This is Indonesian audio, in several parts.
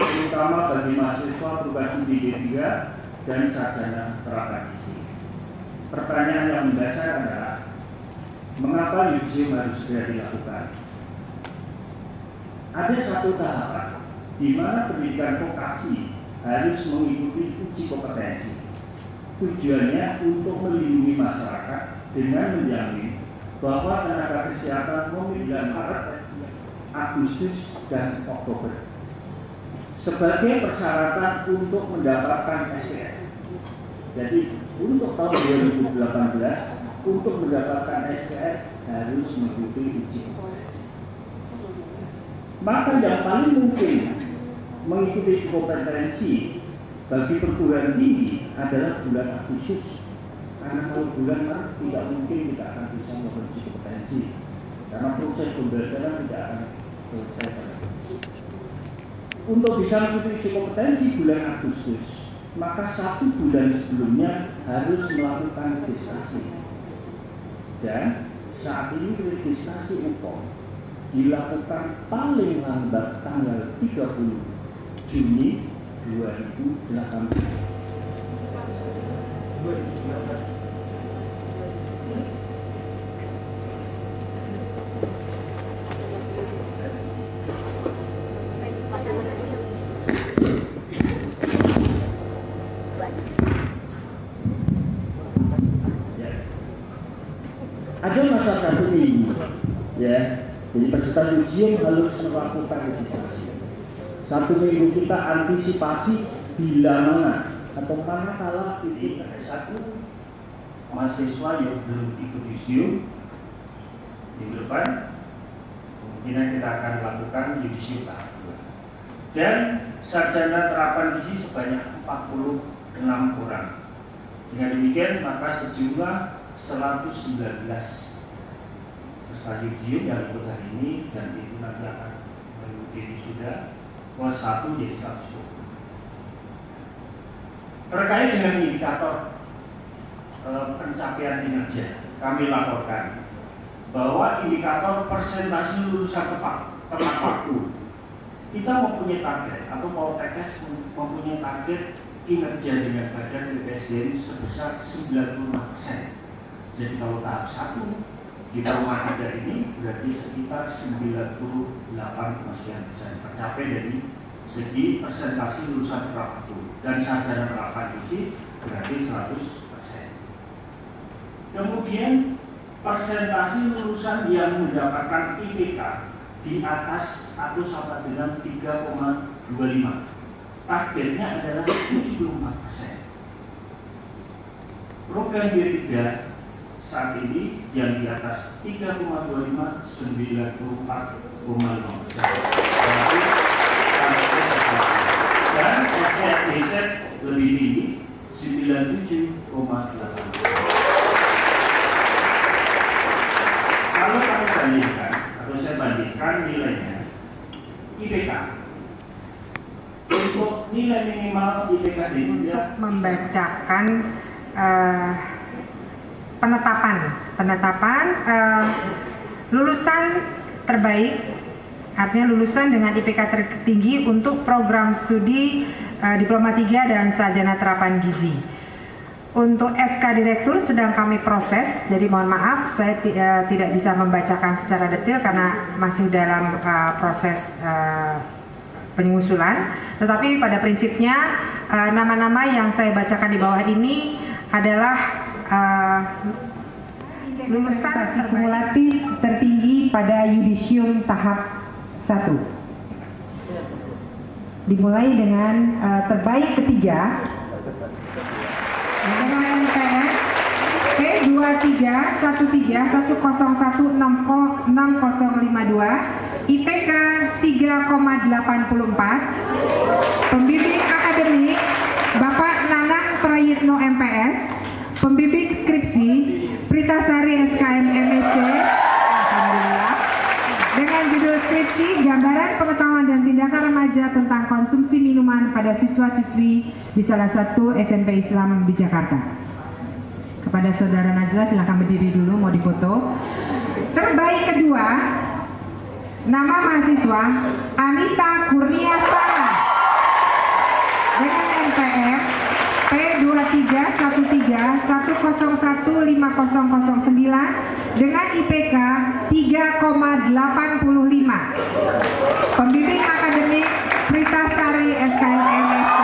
terutama bagi mahasiswa program studi D3 dan sarjana terapan gizi. Pertanyaan yang mendasar adalah, mengapa yudisium harus segera dilakukan? Ada satu tahapan di mana pendidikan vokasi harus mengikuti uji kompetensi. Tujuannya untuk melindungi masyarakat dengan menjamin bahwa tenaga kesehatan memiliki Maret, Agustus, dan Oktober sebagai persyaratan untuk mendapatkan SPR. Jadi untuk tahun 2018 untuk mendapatkan SPR harus mengikuti uji kompetensi. Maka yang paling mungkin mengikuti kompetensi bagi perguruan tinggi adalah bulan Agustus, karena kalau bulan Maret tidak mungkin kita akan bisa melakukan uji kompetensi karena proses pembelajaran tidak akan selesai pada Agustus. Untuk bisa mengikuti uji kompetensi bulan Agustus, maka 1 bulan sebelumnya harus melakukan registrasi. Dan saat ini registrasi UPOM dilakukan paling lambat tanggal 30 Juni 2018. Ada masa 1 minggu, ya. Jadi peserta ujian harus melakukan registrasi. 1 minggu kita antisipasi bila mana atau manakala titik ada 1 mahasiswa yang belum ikut yudisium minggu depan, kemungkinan kita akan melakukan yudisium tahap 2. Dan sarjana terapan gizi sebanyak 46 orang. Dengan demikian maka sejumlah 119 peserta yudisium yang ikut hari ini, dan itu nanti akan mengikuti wisuda kelas 1 jadi 120. Terkait dengan indikator pencapaian kinerja, kami laporkan bahwa indikator persentase lulusan tepat waktu, kita mempunyai target atau Poltekkes mempunyai target kinerja dengan badan PPSDM sebesar 95%. Jadi kalau tahap 1 di tahun 3 ini berarti sekitar 98,sekian persen tercapai dari segi persentase lulusan tepat waktu, dan sarjana terapan gizi berarti 100%. Kemudian persentase lulusan yang mendapatkan IPK di atas atau sama dengan 3,25, targetnya adalah 74%. Program D3 saat ini yang di atas 3,25 94,5%. Dan SDZ lebih tinggi 97,8%. Kalau kami bandingkan atau saya bandingkan nilainya IPK, untuk nilai minimal IPK di Indonesia membacakan penetapan lulusan terbaik, artinya lulusan dengan IPK tertinggi untuk program studi Diploma 3 dan Sarjana Terapan Gizi. Untuk SK Direktur sedang kami proses, jadi mohon maaf saya tidak bisa membacakan secara detail karena masih dalam proses pengusulan. Tetapi pada prinsipnya nama-nama yang saya bacakan di bawah ini adalah lulusan kumulatif tertinggi pada yudisium tahap 1. Dimulai dengan terbaik ketiga dengan NPM P231310166052, IPK 3,84, pembimbing akademik Bapak Nanang Prayitno MPS, pembimbing skripsi Pritasari SKM MSc, alhamdulillah, dengan judul skripsi Gambaran Pengetahuan dan Tindakan Remaja tentang Konsumsi Minuman pada Siswa-siswi di salah satu SMP Islam di Jakarta. Kepada Saudara Najla, silakan berdiri dulu, mau difoto. Terbaik kedua, nama mahasiswa Anita Kurniasana. 1015009 dengan IPK 3,85. Pembimbing akademik Pritasari SKM MSc.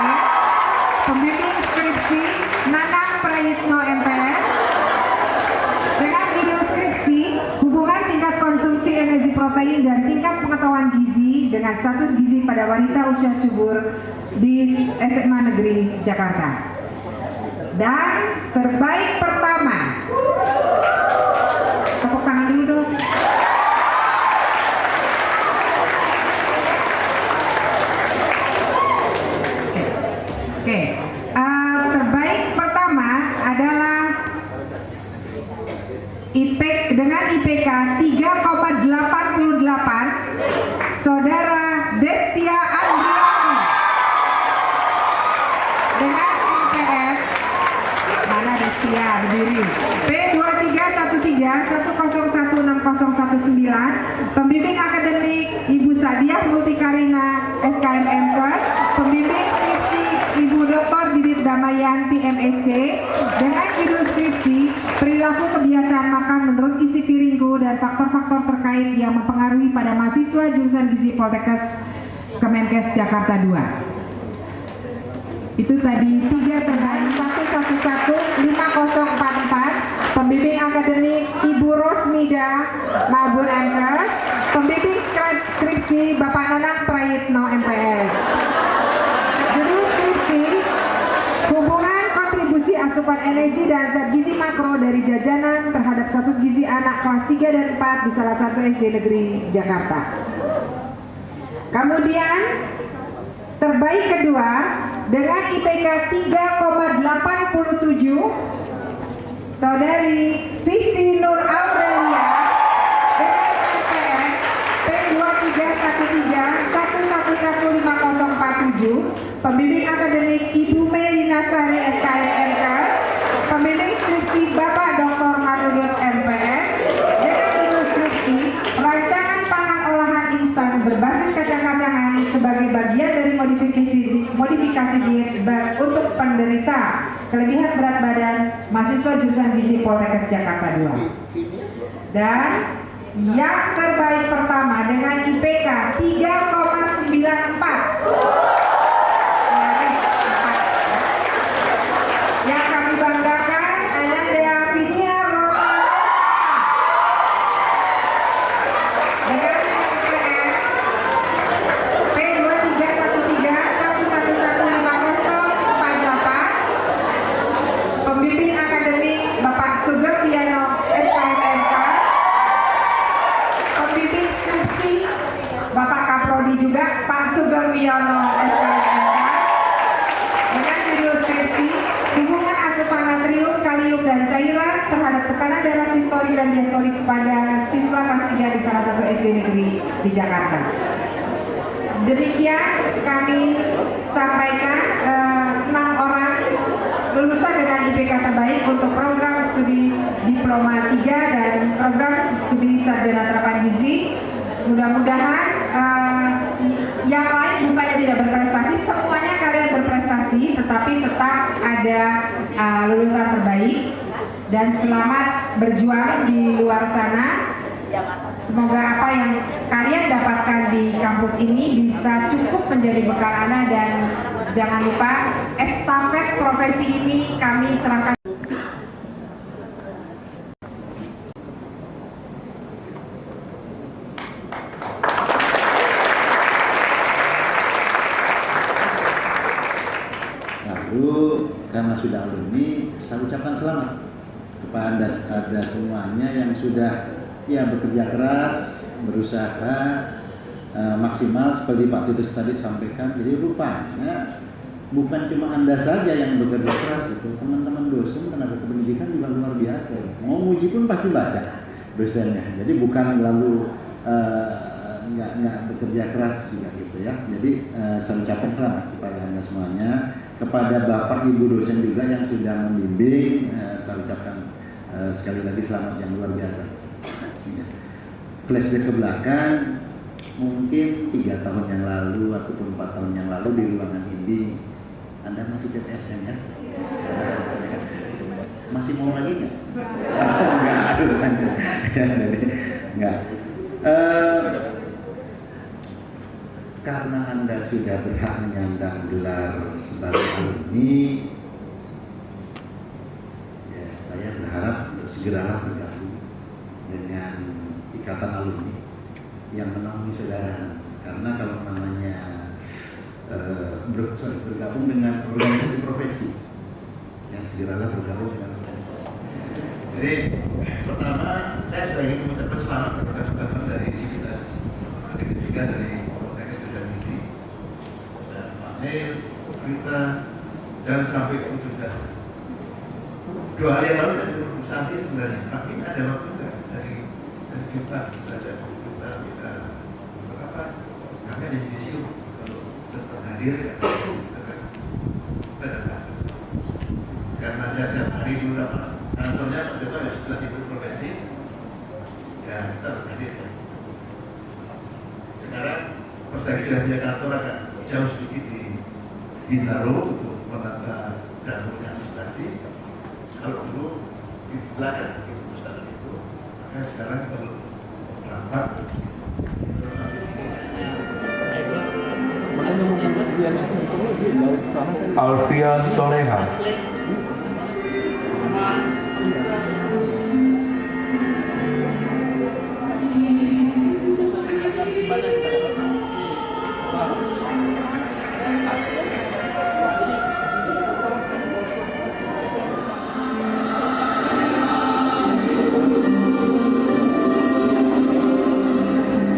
Pembimbing skripsi Nanang Prayitno MPS dengan judul skripsi hubungan tingkat konsumsi energi protein dan tingkat pengetahuan gizi dengan status gizi pada wanita usia subur di SMA Negeri Jakarta. Dan terbaik pertama, tepuk tangan dulu dong. Oke. Terbaik pertama adalah dengan IPK 3,88 Saudara Destia Andriani dengan IPS mana Destia berdiri P2313101619. Pembimbing akademik Ibu Sadiah Multikarina SKM MKes. Pembimbing skripsi Ibu Dr. Didit Damayanti MSc dengan judul skripsi perilaku kebiasaan makan menurut isi piringku dan faktor-faktor terkait yang mempengaruhi pada mahasiswa jurusan gizi Poltekkes Kemenkes Jakarta 2. Itu tadi 3 terbaik 1115044. Pembimbing akademik Ibu Rosmida Mabur MKes. Pembimbing skripsi Bapak Nanang Prayitno MPS. Judul skripsi hubungan kontribusi asupan energi dan zat gizi makro dari jajanan terhadap status gizi anak kelas 3 dan 4 di salah satu SD negeri Jakarta. Kemudian terbaik kedua dengan IPK 3,87 Saudari Visi Nur Aurelia dengan IPS P2313115047. Pembimbing akademik Ibu Melina Sari SKM MKes. Pembimbing skripsi Bapak Dr. Manudut MPS dengan judul skripsi rancangan pangan olahan instan berbasis kacang-kacangan sebagai bagian dari modifikasi diet untuk penderita kelebihan berat badan mahasiswa jurusan gizi Poltekkes Jakarta 2. Dan yang terbaik pertama dengan IPK 3,94. Yang kami banggakan Ananda Vinia Rosa dengan MPS P2313115048. Pembimbing akademik Bapak Sugeng Piano SKMMK. Pembimbing skripsi Bapak Kaprodi juga Pak Sugeng Piano SKMMK dengan judul skripsi hubungan asupan natrium, kalium dan cairan terhadap tekanan darah sistolik dan diastolik pada siswa kelas 3 di salah satu SD negeri di Jakarta. Demikian kami sampaikan 6 orang lulusan dengan IPK terbaik untuk program studi diploma 3 dan program studi sarjana terapan gizi. Mudah-mudahan yang lain bukannya tidak berprestasi, semuanya kalian berprestasi, tetapi tetap ada lulusan terbaik. Dan selamat berjuang di luar sana. Semoga apa yang kalian dapatkan di kampus ini bisa cukup menjadi bekal Anda, dan jangan lupa estafet profesi ini kami serahkan. Lalu karena sudah alumni, saya ucapkan selamat kepada Anda semuanya yang sudah bekerja keras, berusaha maksimal seperti Pak Titus tadi sampaikan. Jadi rupanya bukan cuma Anda saja yang bekerja keras, itu teman-teman dosen tenaga pendidikan juga luar biasa. Mau uji pun pasti baca dosennya. Jadi bukan lalu nggak bekerja keras juga gitu ya. Jadi saya ucapkan selamat kepada Anda semuanya, kepada Bapak Ibu dosen juga yang sudah membimbing. Saya ucapkan sekali lagi selamat yang luar biasa. Flashback ke belakang, mungkin 3 tahun yang lalu ataupun 4 tahun yang lalu di ruangan ini Anda masih TTSN ya? Masih mau lagi nggak? Enggak. Karena Anda sudah berhak menyandang gelar sebagai alumni, ya saya berharap segera bergabung dengan ikatan alumni yang menaungi saudara. Karena kalau namanya bergabung dengan organisasi profesi, yang segeralah bergabung dengan organisasi. Jadi pertama saya sudah ingin mengucapkan selamat kepada teman-teman dari Sivitas Akademik juga dari Poltekkes Akademisi dan Pak Nel, Rita, dan sampai ke juga 2 hari yang lalu saya turun Santi sebenarnya, tapi ada waktu enggak dari juta saja kita berapa? Kami ada visium kalau setelah hadir kita datang. Karena saya tiap hari dulu dapat kantornya Pak Joko ada sebelah itu profesi, ya kita harus hadir. Sekarang pas lagi sudah punya kantor agak jauh sedikit di Bintaro untuk menata dan punya administrasi. Kalau dulu di belakang itu pusat itu, maka sekarang kalau rapat Alfia Soleha.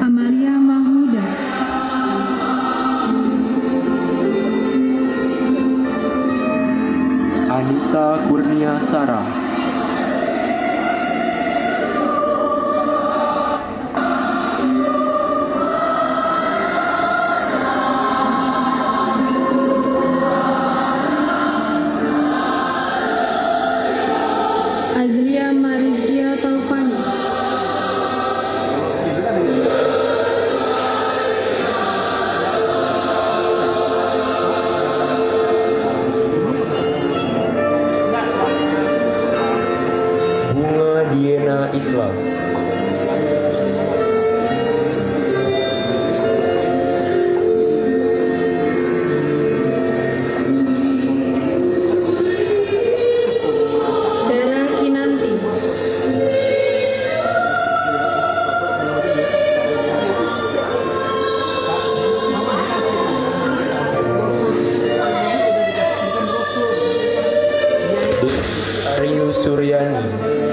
Amalia Mahmuda. Anita Kurnia Sarah. Azlia Marizkia Taufani. Bunga Diena Islam. Dara Kinanti. Aryu Suryani.